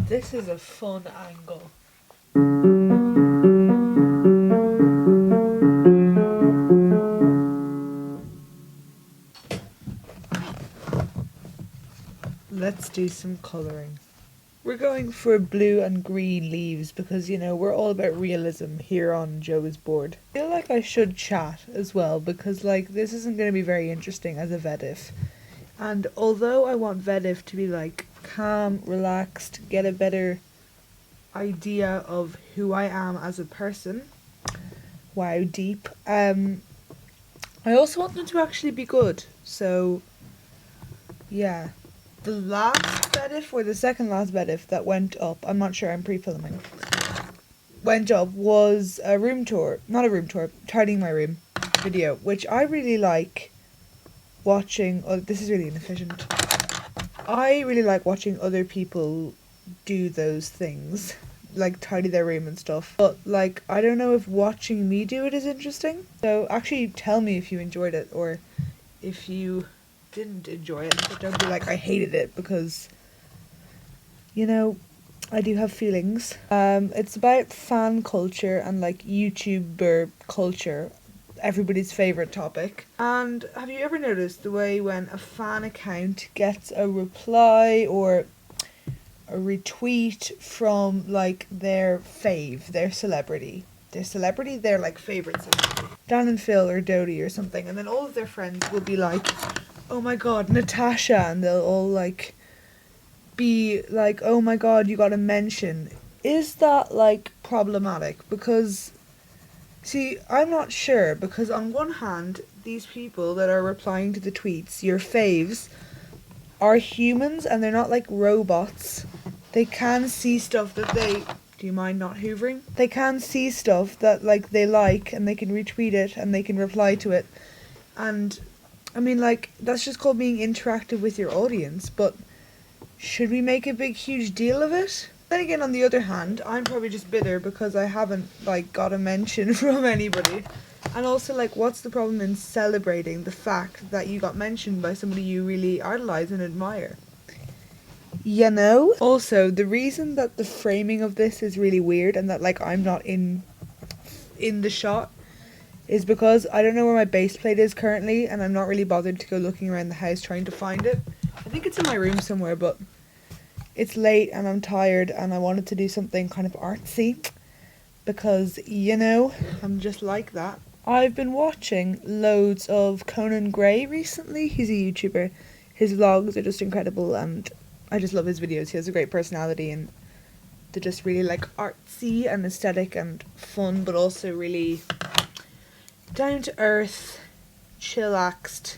This is a fun angle. Let's do some colouring. We're going for blue and green leaves because, you know, we're all about realism here on Joe's board. I feel like I should chat as well because, like, this isn't going to be very interesting as a vedif. And although I want vedif to be, like, calm, relaxed, get a better idea of who I am as a person. Wow, deep. I also want them to actually be good. So, yeah. The last vedif or the second last vedif that went up, I'm not sure, I'm pre-filming, went up was a room tour, not a room tour, tidying my room video, which I really like watching. Oh, this is really inefficient. I really like watching other people do those things, like tidy their room and stuff. But, like, I don't know if watching me do it is interesting. So actually tell me if you enjoyed it or if you didn't enjoy it, but don't be like I hated it, because, you know, I do have feelings. It's about fan culture and, like, YouTuber culture, everybody's favourite topic. And have you ever noticed the way when a fan account gets a reply or a retweet from, like, their fave, their celebrity, their, like, favourite celebrity, Dan and Phil or Dodie or something, and then all of their friends will be like, oh my god, Natasha, and they'll all, like, be like, oh my god, you got a mention. Is that, like, problematic? Because, see, I'm not sure, because on one hand, these people that are replying to the tweets, your faves, are humans and they're not like robots. They can see stuff that they... Do you mind not hoovering? They can see stuff that, like, they like, and they can retweet it and they can reply to it. And I mean, like, that's just called being interactive with your audience, but should we make a big, huge deal of it? Then again, on the other hand, I'm probably just bitter because I haven't, like, got a mention from anybody. And also, like, what's the problem in celebrating the fact that you got mentioned by somebody you really idolise and admire? You know? Also, the reason that the framing of this is really weird and that, like, I'm not in the shot is because I don't know where my bass plate is currently, and I'm not really bothered to go looking around the house trying to find it. I think it's in my room somewhere, but it's late and I'm tired and I wanted to do something kind of artsy because, you know, I'm just like that. I've been watching loads of Conan Gray recently. He's a YouTuber. His vlogs are just incredible and I just love his videos. He has a great personality and they're just really, like, artsy and aesthetic and fun, but also really down to earth, chillaxed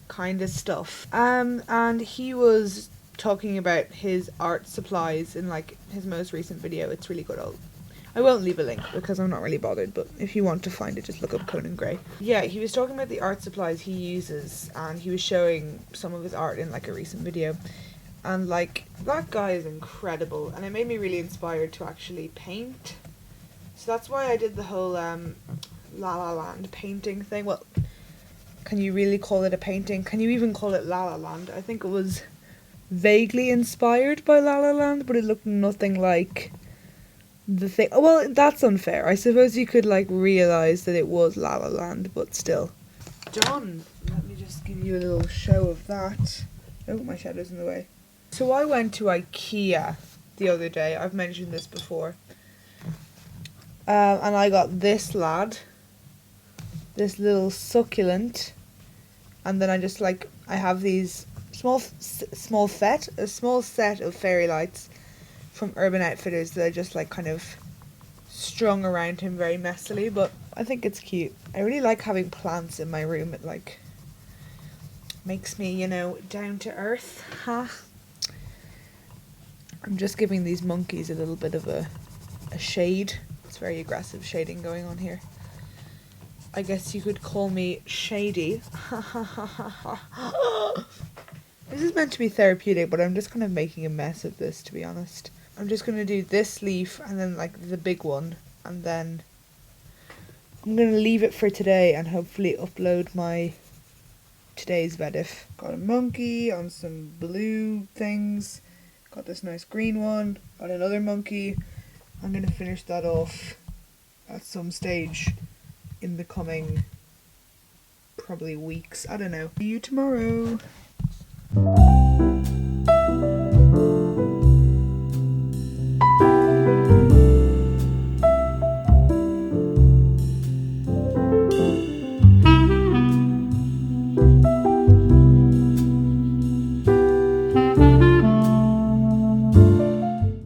kind of stuff. And he was talking about his art supplies in, like, his most recent video. It's really good. I won't leave a link because I'm not really bothered, but if you want to find it, just look up Conan Gray. Yeah, he was talking about the art supplies he uses, and he was showing some of his art in, like, a recent video. And, like, that guy is incredible, and it made me really inspired to actually paint. So that's why I did the whole La La Land painting thing. Well, can you really call it a painting? Can you even call it La La Land? I think it was vaguely inspired by La La Land, but it looked nothing like the thing. Oh, well, that's unfair. I suppose you could, like, realise that it was La La Land, but still. Done. Let me just give you a little show of that. Oh, my shadow's in the way. So I went to IKEA the other day. I've mentioned this before. And I got this lad. This little succulent. And then I just, like, I have these small set of fairy lights from Urban Outfitters that are just, like, kind of strung around him very messily, but I think it's cute. I really like having plants in my room. It, like, makes me, you know, down to earth. Huh? I'm just giving these monkeys a little bit of a shade. It's very aggressive shading going on here. I guess you could call me shady. This is meant to be therapeutic, but I'm just kind of making a mess of this, to be honest. I'm just going to do this leaf and then, like, the big one, and then I'm going to leave it for today and hopefully upload my today's vedif. Got a monkey on some blue things. Got this nice green one, got another monkey. I'm going to finish that off at some stage in the coming probably weeks. I don't know. See you tomorrow.